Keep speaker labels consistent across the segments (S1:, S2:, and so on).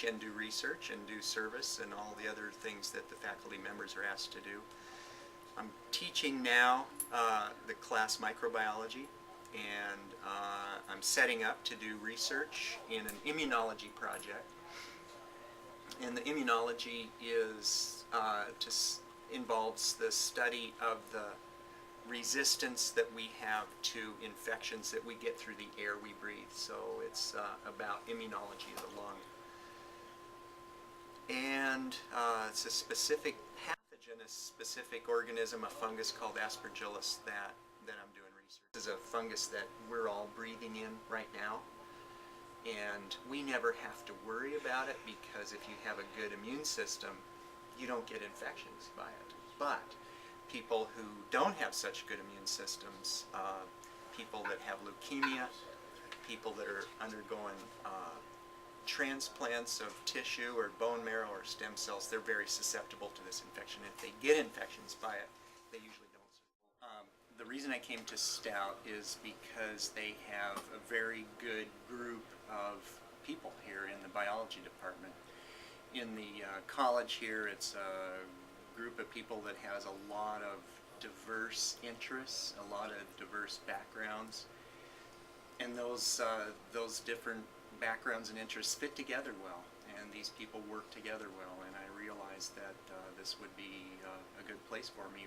S1: teach and do research and do service and all the other things that the faculty members are asked to do. I'm teaching now the class microbiology, and I'm setting up to do research in an immunology project. And the immunology is involves the study of the resistance that we have to infections that we get through the air we breathe. So it's about immunology of the lung. And it's a specific pathogen, a specific organism, a fungus called Aspergillus that I'm doing research. This is a fungus that we're all breathing in right now. And we never have to worry about it because if you have a good immune system, you don't get infections by it. But people who don't have such good immune systems, people that have leukemia, people that are undergoing transplants of tissue or bone marrow or stem cells, they're very susceptible to this infection. If they get infections by it, they usually don't. The reason I came to Stout is because they have a very good group of people here in the biology department. In the college here, it's a group of people that has a lot of diverse interests, a lot of diverse backgrounds, and those different backgrounds and interests fit together well, and these people work together well, and I realized that this would be a good place for me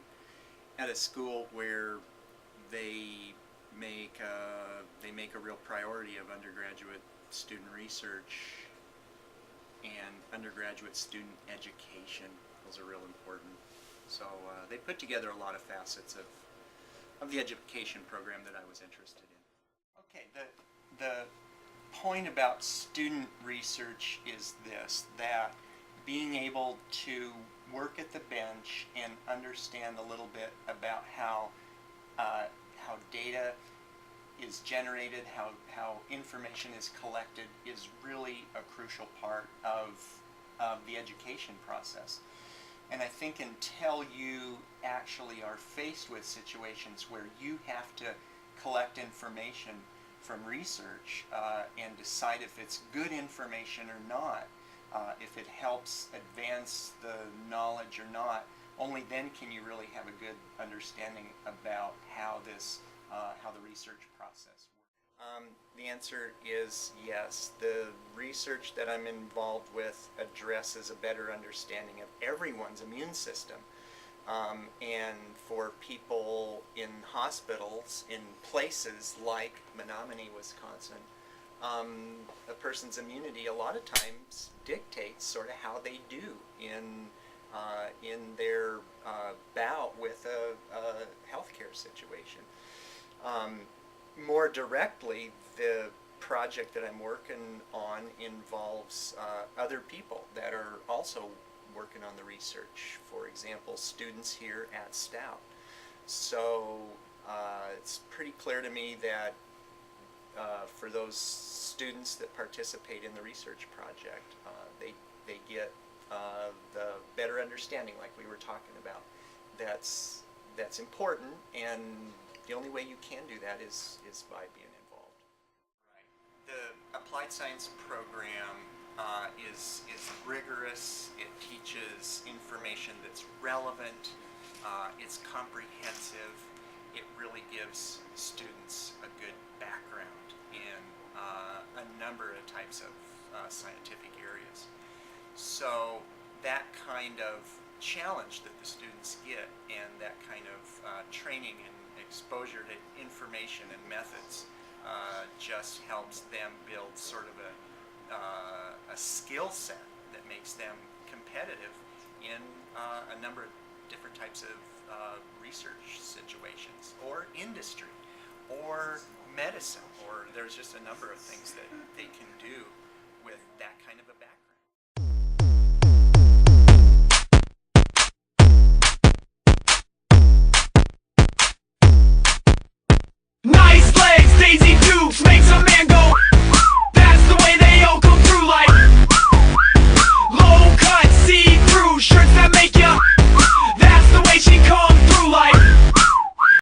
S1: at a school where they make a real priority of undergraduate student research and undergraduate student education. Those are real important. So they put together a lot of facets of the education program that I was interested in. Okay, the point about student research is this, that being able to work at the bench and understand a little bit about how data is generated, how information is collected is really a crucial part of the education process. And I think until you actually are faced with situations where you have to collect information from research and decide if it's good information or not, if it helps advance the knowledge or not, only then can you really have a good understanding about how the research process works. The answer is yes. The research that I'm involved with addresses a better understanding of everyone's immune system. And for people in hospitals, in places like Menominee, Wisconsin, a person's immunity a lot of times dictates sort of how they do in their bout with a healthcare situation. More directly, the project that I'm working on involves other people that are also working on the research. For example, students here at Stout. So it's pretty clear to me that for those students that participate in the research project, they get the better understanding, like we were talking about. That's important, and the only way you can do that is by being involved. Right. The applied science program is rigorous. It teaches information that's relevant. It's comprehensive. It really gives students a good background in a number of types of scientific areas. So that kind of challenge that the students get and that kind of training and exposure to information and methods just helps them build sort of a skill set that makes them competitive in a number of different types of research situations, or industry, or medicine, or there's just a number of things that they can do with that kind of a background.